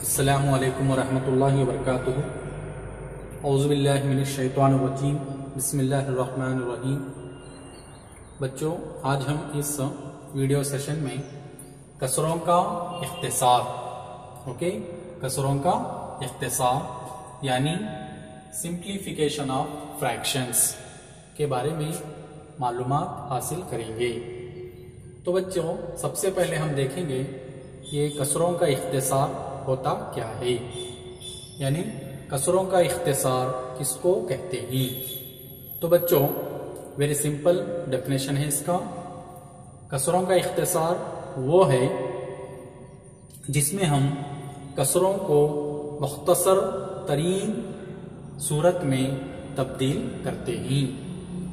अस्सलामु अलैकुम वरहमतुल्लाहि वबरकातुहू। औज़ु बिल्लाहि मिनश शैतानिर रजीम। बिस्मिल्लाहिर रहमानिर रहीम। बच्चों, आज हम इस वीडियो सेशन में कसरों का इख्तिसार, कसरों का इख्तिसार यानी सिंप्लीफिकेशन ऑफ फ्रैक्शंस के बारे में मालूमात हासिल करेंगे। तो बच्चों, सबसे पहले हम देखेंगे ये कसरों का इख्तिसार होता क्या है, यानी कसरों का इख्तिसार किसको कहते हैं। तो बच्चों, वेरी सिंपल डेफिनेशन है इसका। कसरों का इख्तिसार वो है जिसमें हम कसरों को मुख्तसर तरीन सूरत में तब्दील करते हैं।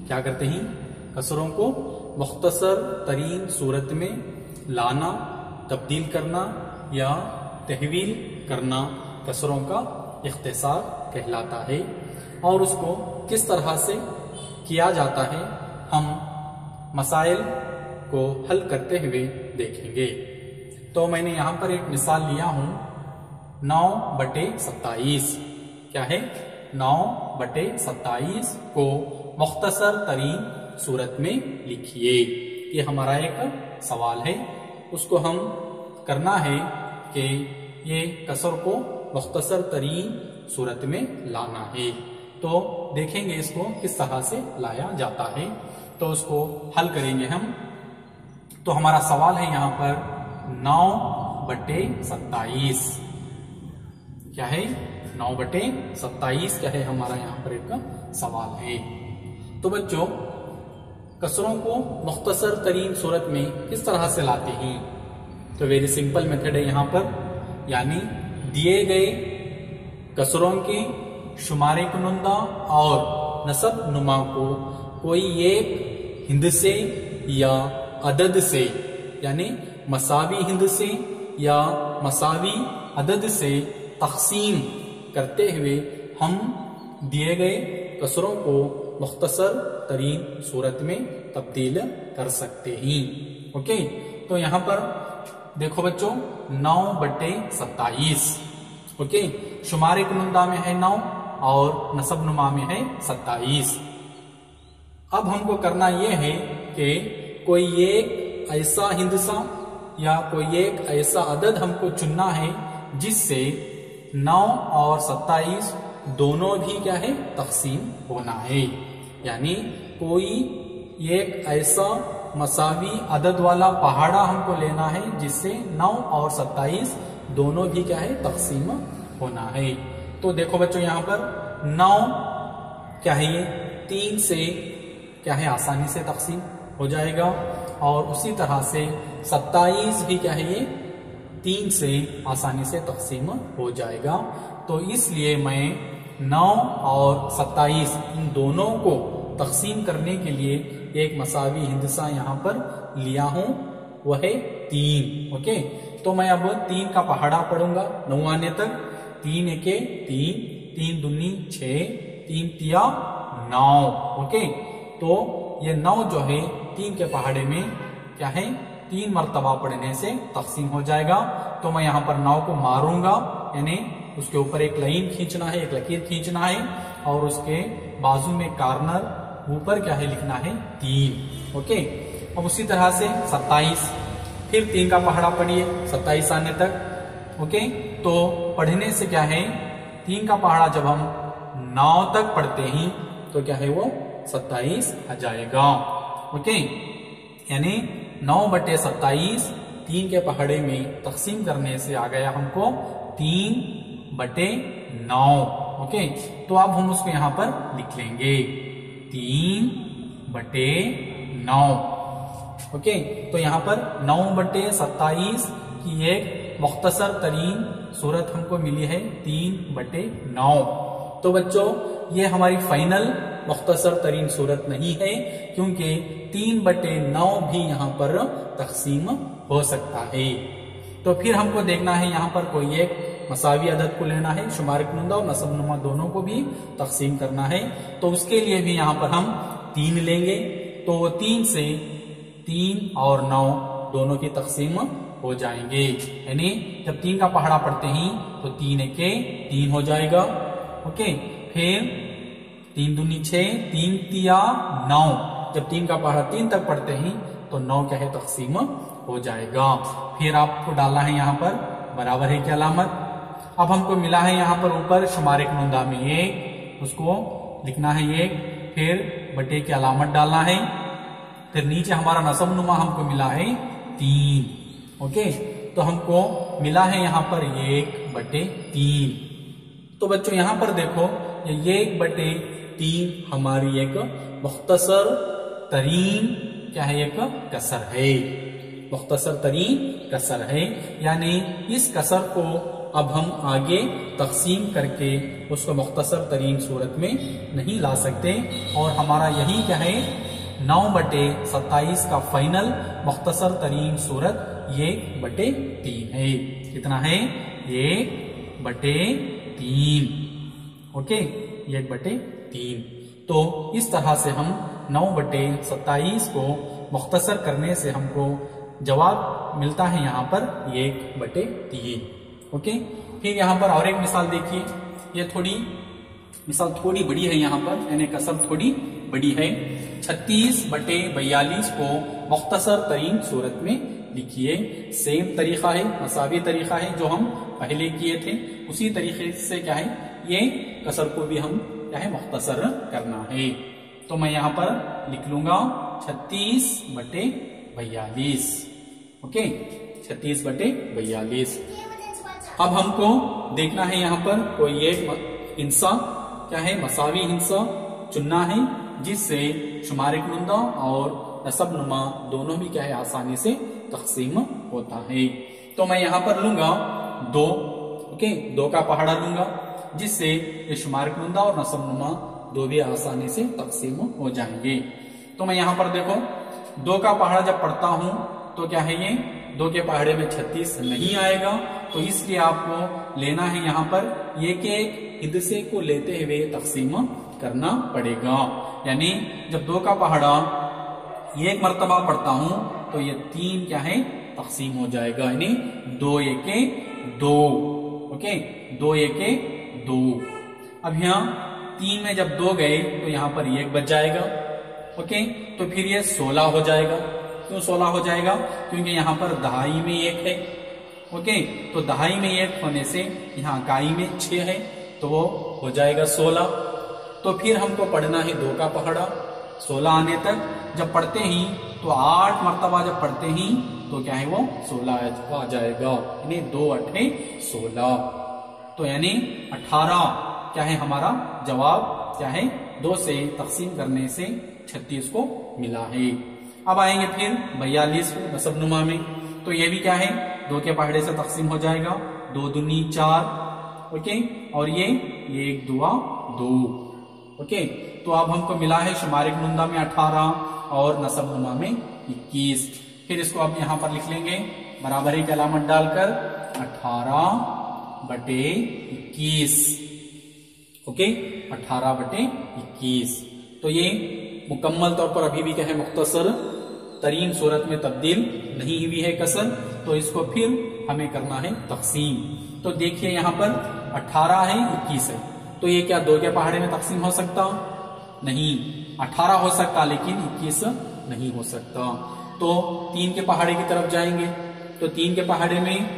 क्या करते हैं? कसरों को मुख्तसर तरीन सूरत में लाना, तब्दील करना या तहवील करना कसरों का इख्तिसार कहलाता है। और उसको किस तरह से किया जाता है हम मसाइल को हल करते हुए देखेंगे। तो मैंने यहां पर एक मिसाल लिया हूं 9/27। क्या है? 9/27 को मुख्तसर तरीन सूरत में लिखिए। ये हमारा एक सवाल है। उसको हम करना है कि ये कसर को मुख्तसर तरीन सूरत में लाना है। तो देखेंगे इसको किस तरह से लाया जाता है। तो उसको हल करेंगे हम। तो हमारा सवाल है यहां पर 9/27। क्या है? 9/27 क्या है हमारा यहां पर एक सवाल है। तो बच्चों, कसरों को मुख्तसर तरीन सूरत में किस तरह से लाते हैं? तो वेरी सिंपल मेथड है यहां पर, यानी दिए गए कसरों के शुमारे कुनुंदा और नसब नुमा को कोई एक हिंदसे या अदद से, यानी मसावी हिंदसे या मसावी अदद से तकसीम करते हुए हम दिए गए कसरों को मुख्तसर तरीन सूरत में तब्दील कर सकते हैं। ओके, तो यहां पर देखो बच्चों, 9/27। ओके, शुमारे कुनुंदा में है 9 और नसब नुमा में है 27। अब हमको करना यह है कि कोई एक ऐसा हिंदसा या कोई एक ऐसा अदद हमको चुनना है जिससे 9 और 27 दोनों भी क्या है? तकसीम होना है। यानी कोई एक ऐसा मसावी अदद वाला पहाड़ा हमको लेना है जिससे 9 और 27 दोनों भी क्या है? तकसीम होना है। तो देखो बच्चों, यहां पर 9 क्या है? ये 3 से क्या है? आसानी से तकसीम हो जाएगा। और उसी तरह से 27 भी क्या है? ये 3 से आसानी से तकसीम हो जाएगा। तो इसलिए मैं 9 और 27 इन दोनों को तकसीम करने के लिए एक मसावी हिंदसा यहां पर लिया हूं, वह है 3। ओके, तो मैं अब 3 का पहाड़ा पढ़ूंगा 9 आने तक। 3 एके 3, 3 दूनी 6, 3 तिया 9। ओके, तो ये 9 जो है 3 के पहाड़े में क्या है? 3 मरतबा पढ़ने से तकसीम हो जाएगा। तो मैं यहां पर 9 को मारूंगा, यानी उसके ऊपर एक लाइन खींचना है, एक लकीर खींचना है और उसके बाजू में कार्नर ऊपर क्या है? लिखना है 3। ओके, अब उसी तरह से 27, फिर 3 का पहाड़ा पढ़िए 27 आने तक। ओके, तो पढ़ने से क्या है? 3 का पहाड़ा जब हम 9 तक पढ़ते हैं तो क्या है? वो 27 आ जाएगा। ओके, यानी 9/27 3 के पहाड़े में तकसीम करने से आ गया हमको 3/9। ओके, तो अब हम उसको यहां पर लिख लेंगे 3/9। ओके, तो यहां पर 9/27 की एक मुख्तसर तरीन सूरत हमको मिली है 3/9। तो बच्चों, ये हमारी फाइनल मुख्तसर तरीन सूरत नहीं है, क्योंकि 3/9 भी यहां पर तकसीम हो सकता है। तो फिर हमको देखना है यहां पर कोई एक मसावी अदद को लेना है, शुमार कुनुंदा और नसब नुमा दोनों को भी तकसीम करना है। तो उसके लिए भी यहां पर हम 3 लेंगे। तो 3 से 3 और 9 दोनों की तकसीम हो जाएंगे। यानी जब 3 का पहाड़ा पढ़ते ही तो 3 एके 3 हो जाएगा। ओके, फिर 3 दूनी 6, 3 तिया 9। जब 3 का पहाड़ा 3 तक पढ़ते ही तो 9 क्या है तकसीम हो जाएगा। फिर आपको डालना है यहाँ पर बराबर है की अलामत। अब हमको मिला है यहाँ पर ऊपर शुमारे कुनंदा में 1, उसको लिखना है 1, फिर बटे की अलामत डालना है। फिर नीचे हमारा नसब नुमा हमको मिला है 3। ओके, तो हमको मिला है यहाँ पर 1/3। तो बच्चों यहाँ पर देखो ये 1/3 हमारी एक मुख्तसर तरीन क्या है, एक कसर है, मुख्तसर तरीन कसर है। यानी इस कसर को अब हम आगे तकसीम करके उसको मुख्तसर तरीन सूरत में नहीं ला सकते, और हमारा यही क्या है 9/27 का फाइनल मुख्तसर तरीन सूरत 1/3 है। कितना है 1/3। ओके, 1/3। तो इस तरह से हम 9/27 को मुख्तसर करने से हमको जवाब मिलता है यहाँ पर 1/3। ओके, फिर यहाँ पर और एक मिसाल देखिए। ये मिसाल थोड़ी बड़ी है यहाँ पर, यानी कसर थोड़ी बड़ी है। 36/42 को मुख्तसर तरीन सूरत में लिखिए। सेम तरीका है, मसावी तरीका है जो हम पहले किए थे, उसी तरीके से क्या है ये कसर को भी हम क्या है मुख्तसर करना है। तो मैं यहाँ पर लिख लूंगा 36/42। ओके, 36/42। अब हमको देखना है यहाँ पर कोई एक हिंसा क्या है मसावी हिंसा चुनना है, जिससे शुमारे कुनंदा और नसब नुमा दोनों भी क्या है आसानी से तकसीम होता है। तो मैं यहाँ पर लूंगा 2। ओके, 2 का पहाड़ा लूंगा, जिससे ये शुमारे कुनंदा और नसब नुमा दो भी आसानी से तकसीम हो जाएंगे। तो मैं यहाँ पर देखो 2 का पहाड़ा जब पढ़ता हूं तो क्या है ये 2 के पहाड़े में 36 नहीं आएगा, तो इसलिए आपको लेना है यहाँ पर एक हिस्से को लेते हुए तकसीम करना पड़ेगा। यानी जब 2 का पहाड़ा 1 मर्तबा पढ़ता हूं तो ये 3 क्या है तकसीम हो जाएगा, यानी 2 एके 2। ओके, 2 एके 2। अब यहाँ 3 में जब 2 गए तो यहाँ पर 1 बच जाएगा। ओके, तो फिर ये 16 हो जाएगा। क्यों 16 हो जाएगा? क्योंकि यहाँ पर दहाई में 1 है। ओके, तो दहाई में 1 होने से यहाँ इकाई में 6 है, तो वो हो जाएगा 16। तो फिर हमको पढ़ना है 2 का पहाड़ा 16 आने तक। जब पढ़ते ही तो 8 मर्तबा जब पढ़ते ही तो क्या है वो 16 आ जाएगा, यानी 2 8 16। तो यानी 18 क्या है हमारा जवाब क्या है 2 से तकसीम करने से 36 को मिला है। अब आएंगे फिर 42 को नसब नुमा में, तो ये भी क्या है 2 के पहाड़े से तकसीम हो जाएगा। 2 दूनी 4। ओके, और ये 1 दुआ 2। ओके, तो अब हमको मिला है शुमारे कुनंदा में 18 और नसब नुमा में 21। फिर इसको अब यहां पर लिख लेंगे बराबरी की अलामत डालकर 18/21। ओके, 18/21। तो ये मुकम्मल तौर पर अभी भी क्या है मुख्तसर तरीन सूरत में तब्दील नहीं हुई है कसर, तो इसको फिर हमें करना है तकसीम। तो देखिए यहाँ पर 18 है 21 है, तो ये क्या 2 के पहाड़े में तकसीम हो सकता? नहीं। 18 हो सकता लेकिन 21 नहीं हो सकता। तो 3 के पहाड़े की तरफ जाएंगे तो 3 के पहाड़े में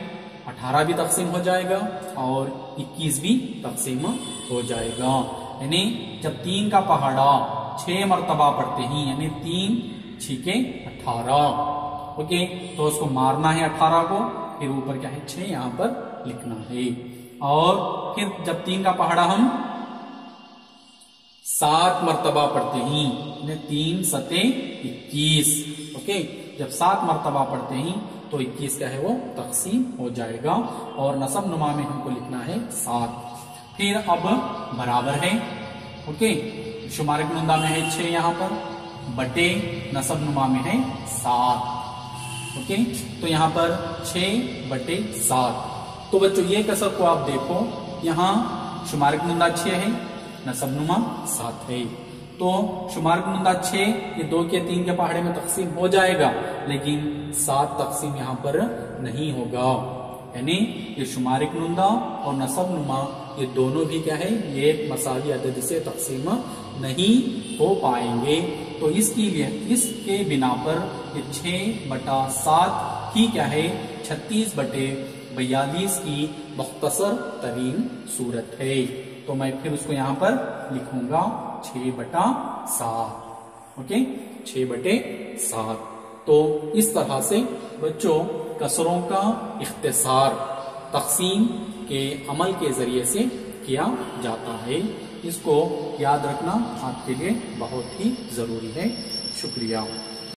18 भी तकसीम हो जाएगा और 21 भी तकसीम हो जाएगा। यानी जब 3 का पहाड़ा 6 मर्तबा पढ़ते ही, यानी 3 6 18। ओके, तो उसको मारना है 18 को, फिर ऊपर क्या है 6 यहां पर लिखना है। और फिर जब 3 का पहाड़ा हम 7 मर्तबा पढ़ते ही, 3 7 21। ओके, जब 7 मर्तबा पढ़ते ही तो 21 क्या है वो तकसीम हो जाएगा, और नसब नुमा में हमको लिखना है 7। फिर अब बराबर है। ओके, शुमारे कुनंदा में है 6 यहां पर, बटे नसब नुमा में है 7। ओके, तो यहां पर 6/7। तो बच्चों ये कसर को आप देखो, यहां शुमारे कुनंदा 6 है, नसब नुमा 7 है। तो शुमार कुनंदा 6 ये 2 के 3 के पहाड़े में तकसीम हो जाएगा, लेकिन 7 तकसीम यहाँ पर नहीं होगा। यानी ये शुमार कुनंदा और नसब नुमा ये दोनों भी क्या है, ये मसावी अदद से तकसीम नहीं हो पाएंगे। तो इसके बिना पर ये 6/7 ही क्या है, 36/42 की मुख्तसर तरीन सूरत है। तो मैं फिर उसको यहां पर लिखूंगा 6/7। ओके, 6/7। तो इस तरह से बच्चों कसरों का इख्तिसार तकसीम के अमल के जरिए से किया जाता है। इसको याद रखना आपके लिए बहुत ही जरूरी है। शुक्रिया।